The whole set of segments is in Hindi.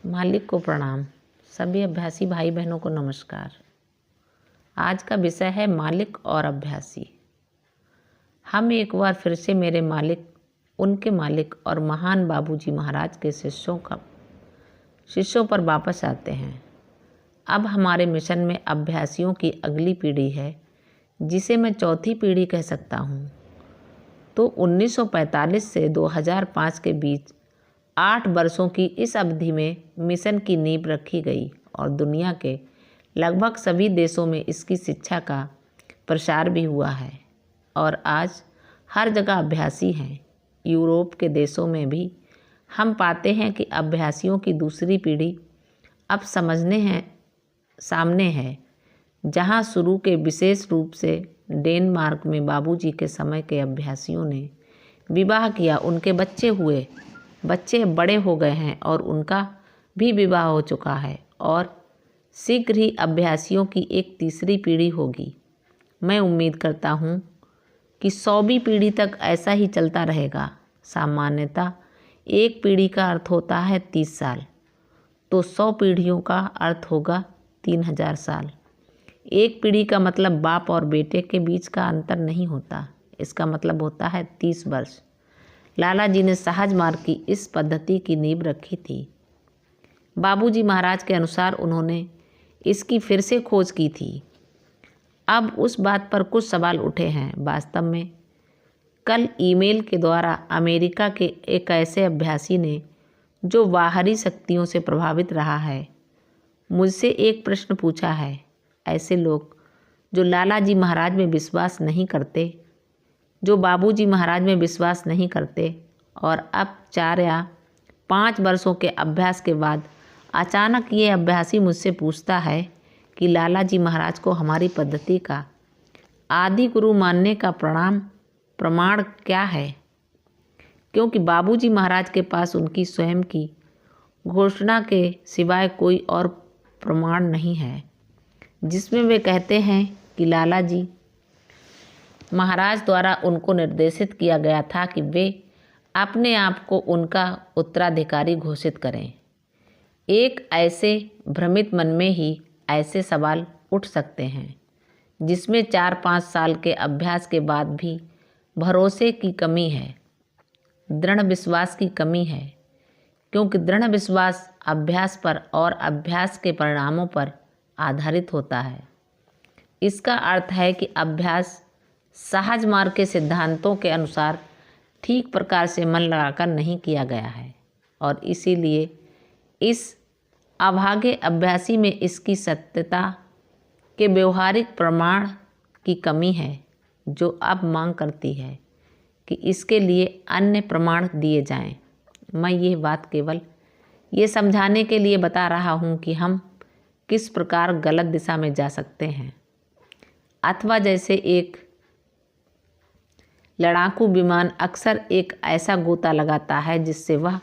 मालिक को प्रणाम। सभी अभ्यासी भाई बहनों को नमस्कार। आज का विषय है मालिक और अभ्यासी। हम एक बार फिर से मेरे मालिक, उनके मालिक और महान बाबूजी महाराज के शिष्यों पर वापस आते हैं। अब हमारे मिशन में अभ्यासियों की अगली पीढ़ी है, जिसे मैं चौथी पीढ़ी कह सकता हूँ। तो 1945 से 2005 के बीच 8 वर्षों की इस अवधि में मिशन की नींव रखी गई और दुनिया के लगभग सभी देशों में इसकी शिक्षा का प्रसार भी हुआ है और आज हर जगह अभ्यासी हैं। यूरोप के देशों में भी हम पाते हैं कि अभ्यासियों की दूसरी पीढ़ी अब सामने है, जहां शुरू के विशेष रूप से डेनमार्क में बाबूजी के समय के अभ्यासियों ने विवाह किया। उनके बच्चे बड़े हो गए हैं और उनका भी विवाह हो चुका है और शीघ्र ही अभ्यासियों की एक तीसरी पीढ़ी होगी। मैं उम्मीद करता हूँ कि 100वीं पीढ़ी तक ऐसा ही चलता रहेगा। सामान्यतः एक पीढ़ी का अर्थ होता है 30 साल, तो 100 पीढ़ियों का अर्थ होगा 3000 साल। एक पीढ़ी का मतलब बाप और बेटे के बीच का अंतर नहीं होता, इसका मतलब होता है 30 वर्ष। लाला जी ने सहज मार्ग की इस पद्धति की नींव रखी थी। बाबूजी महाराज के अनुसार उन्होंने इसकी फिर से खोज की थी। अब उस बात पर कुछ सवाल उठे हैं। वास्तव में कल ईमेल के द्वारा अमेरिका के एक ऐसे अभ्यासी ने, जो बाहरी शक्तियों से प्रभावित रहा है, मुझसे एक प्रश्न पूछा है। ऐसे लोग जो लाला जी महाराज में विश्वास नहीं करते, जो बाबूजी महाराज में विश्वास नहीं करते और अब 4 या 5 वर्षों के अभ्यास के बाद अचानक ये अभ्यासी मुझसे पूछता है कि लाला जी महाराज को हमारी पद्धति का आदि गुरु मानने का प्रमाण क्या है, क्योंकि बाबूजी महाराज के पास उनकी स्वयं की घोषणा के सिवाय कोई और प्रमाण नहीं है, जिसमें वे कहते हैं कि लाला जी महाराज द्वारा उनको निर्देशित किया गया था कि वे अपने आप को उनका उत्तराधिकारी घोषित करें। एक ऐसे भ्रमित मन में ही ऐसे सवाल उठ सकते हैं, जिसमें 4-5 साल के अभ्यास के बाद भी भरोसे की कमी है, दृढ़ विश्वास की कमी है, क्योंकि दृढ़ विश्वास अभ्यास पर और अभ्यास के परिणामों पर आधारित होता है। इसका अर्थ है कि अभ्यास सहज मार्ग के सिद्धांतों के अनुसार ठीक प्रकार से मन लगाकर नहीं किया गया है और इसीलिए इस अभागे अभ्यासी में इसकी सत्यता के व्यवहारिक प्रमाण की कमी है, जो अब मांग करती है कि इसके लिए अन्य प्रमाण दिए जाएं। मैं ये बात केवल ये समझाने के लिए बता रहा हूँ कि हम किस प्रकार गलत दिशा में जा सकते हैं, अथवा जैसे एक लड़ाकू विमान अक्सर एक ऐसा गोता लगाता है जिससे वह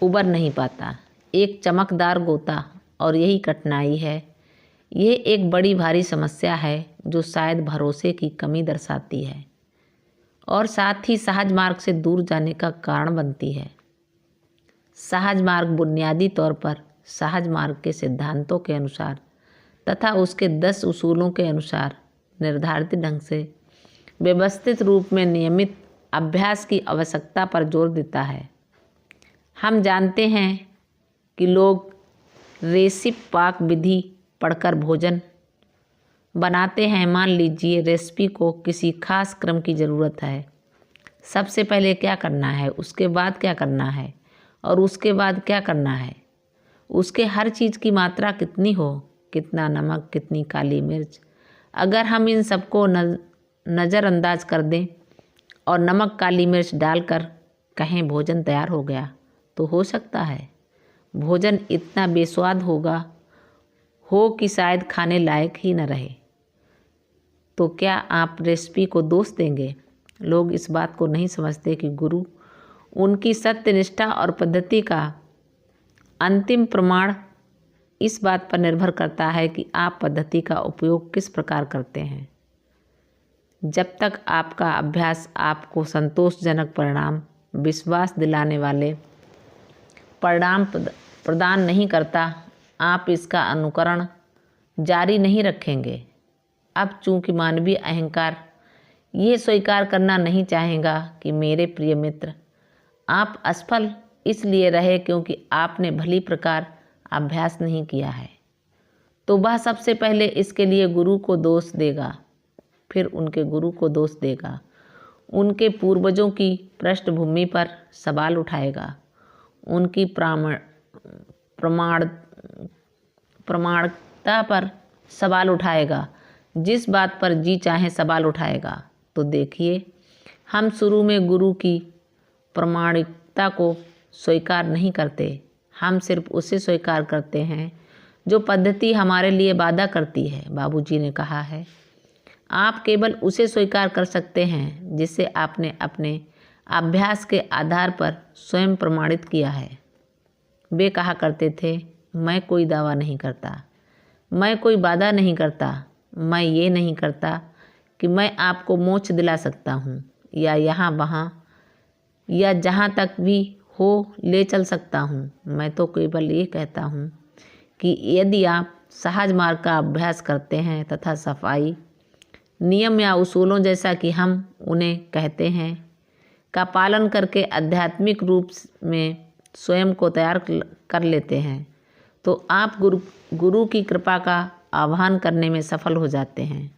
उबर नहीं पाता, एक चमकदार गोता। और यही कठिनाई है। यह एक बड़ी भारी समस्या है जो शायद भरोसे की कमी दर्शाती है और साथ ही सहज मार्ग से दूर जाने का कारण बनती है। सहज मार्ग बुनियादी तौर पर सहज मार्ग के सिद्धांतों के अनुसार तथा उसके 10 उसूलों के अनुसार निर्धारित ढंग से व्यवस्थित रूप में नियमित अभ्यास की आवश्यकता पर जोर देता है। हम जानते हैं कि लोग रेसिपी पाक विधि पढ़कर भोजन बनाते हैं। मान लीजिए रेसिपी को किसी खास क्रम की ज़रूरत है। सबसे पहले क्या करना है, उसके बाद क्या करना है और उसके बाद क्या करना है, उसके हर चीज़ की मात्रा कितनी हो, कितना नमक, कितनी काली मिर्च। अगर हम इन सबको नज़रअंदाज कर दें और नमक काली मिर्च डालकर कहें भोजन तैयार हो गया, तो हो सकता है भोजन इतना बेस्वाद हो कि शायद खाने लायक ही न रहे। तो क्या आप रेसिपी को दोष देंगे? लोग इस बात को नहीं समझते कि गुरु उनकी सत्यनिष्ठा और पद्धति का अंतिम प्रमाण इस बात पर निर्भर करता है कि आप पद्धति का उपयोग किस प्रकार करते हैं। जब तक आपका अभ्यास आपको संतोषजनक परिणाम, विश्वास दिलाने वाले परिणाम प्रदान नहीं करता, आप इसका अनुकरण जारी नहीं रखेंगे। अब चूंकि मानवीय अहंकार ये स्वीकार करना नहीं चाहेगा कि मेरे प्रिय मित्र, आप असफल इसलिए रहे क्योंकि आपने भली प्रकार अभ्यास नहीं किया है, तो वह सबसे पहले इसके लिए गुरु को दोष देगा, फिर उनके गुरु को दोष देगा, उनके पूर्वजों की पृष्ठभूमि पर सवाल उठाएगा, उनकी प्रमाणिकता पर सवाल उठाएगा, जिस बात पर जी चाहे सवाल उठाएगा। तो देखिए, हम शुरू में गुरु की प्रामाणिकता को स्वीकार नहीं करते, हम सिर्फ उसे स्वीकार करते हैं जो पद्धति हमारे लिए वादा करती है। बाबूजी ने कहा है, आप केवल उसे स्वीकार कर सकते हैं जिसे आपने अपने अभ्यास के आधार पर स्वयं प्रमाणित किया है। वे कहा करते थे, मैं कोई दावा नहीं करता, मैं कोई वादा नहीं करता, मैं ये नहीं करता कि मैं आपको मोक्ष दिला सकता हूँ या यहाँ वहाँ या जहाँ तक भी हो ले चल सकता हूँ। मैं तो केवल ये कहता हूँ कि यदि आप सहज मार्ग का अभ्यास करते हैं तथा सफाई नियम या उसूलों जैसा कि हम उन्हें कहते हैं का पालन करके आध्यात्मिक रूप में स्वयं को तैयार कर लेते हैं, तो आप गुरु की कृपा का आह्वान करने में सफल हो जाते हैं,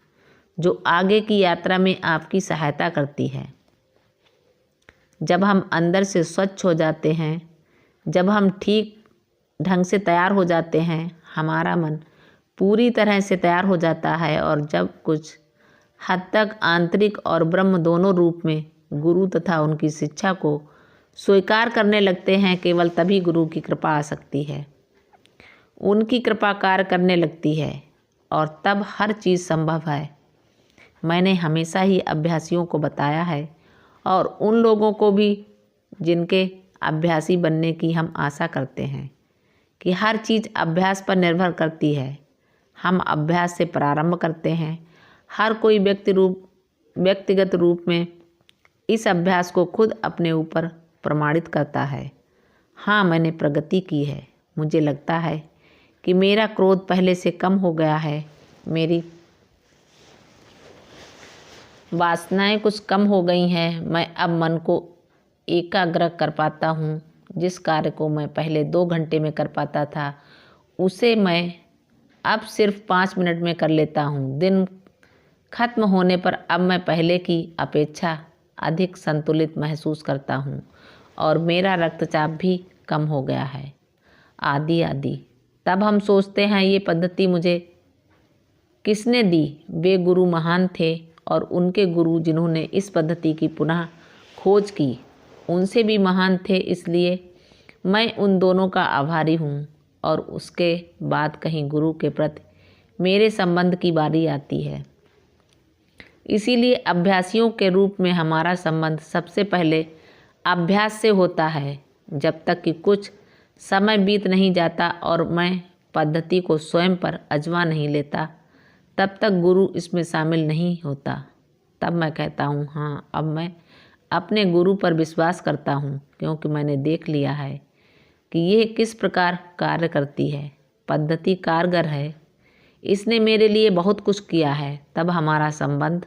जो आगे की यात्रा में आपकी सहायता करती है। जब हम अंदर से स्वच्छ हो जाते हैं, जब हम ठीक ढंग से तैयार हो जाते हैं, हमारा मन पूरी तरह से तैयार हो जाता है और जब कुछ हद तक आंतरिक और ब्रह्म दोनों रूप में गुरु तथा उनकी शिक्षा को स्वीकार करने लगते हैं, केवल तभी गुरु की कृपा आ सकती है, उनकी कृपा कार्य करने लगती है और तब हर चीज़ संभव है। मैंने हमेशा ही अभ्यासियों को बताया है और उन लोगों को भी जिनके अभ्यासी बनने की हम आशा करते हैं कि हर चीज़ अभ्यास पर निर्भर करती है। हम अभ्यास से प्रारंभ करते हैं, हर कोई व्यक्तिगत रूप में इस अभ्यास को खुद अपने ऊपर प्रमाणित करता है। हाँ, मैंने प्रगति की है, मुझे लगता है कि मेरा क्रोध पहले से कम हो गया है, मेरी वासनाएं कुछ कम हो गई हैं, मैं अब मन को एकाग्र कर पाता हूँ। जिस कार्य को मैं पहले 2 घंटे में कर पाता था, उसे मैं अब सिर्फ 5 मिनट में कर लेता हूँ। दिन खत्म होने पर अब मैं पहले की अपेक्षा अधिक संतुलित महसूस करता हूँ और मेरा रक्तचाप भी कम हो गया है, आदि आदि। तब हम सोचते हैं, ये पद्धति मुझे किसने दी? वे गुरु महान थे और उनके गुरु जिन्होंने इस पद्धति की पुनः खोज की, उनसे भी महान थे। इसलिए मैं उन दोनों का आभारी हूँ। और उसके बाद कहीं गुरु के प्रति मेरे संबंध की बारी आती है। इसीलिए अभ्यासियों के रूप में हमारा संबंध सबसे पहले अभ्यास से होता है। जब तक कि कुछ समय बीत नहीं जाता और मैं पद्धति को स्वयं पर आजमा नहीं लेता, तब तक गुरु इसमें शामिल नहीं होता। तब मैं कहता हूँ, हाँ, अब मैं अपने गुरु पर विश्वास करता हूँ, क्योंकि मैंने देख लिया है कि यह किस प्रकार कार्य करती है। पद्धति कारगर है, इसने मेरे लिए बहुत कुछ किया है। तब हमारा संबंध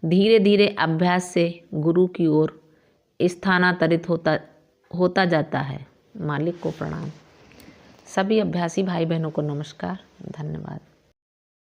धीरे धीरे अभ्यास से गुरु की ओर स्थानांतरित होता जाता है। मालिक को प्रणाम। सभी अभ्यासी भाई बहनों को नमस्कार, धन्यवाद।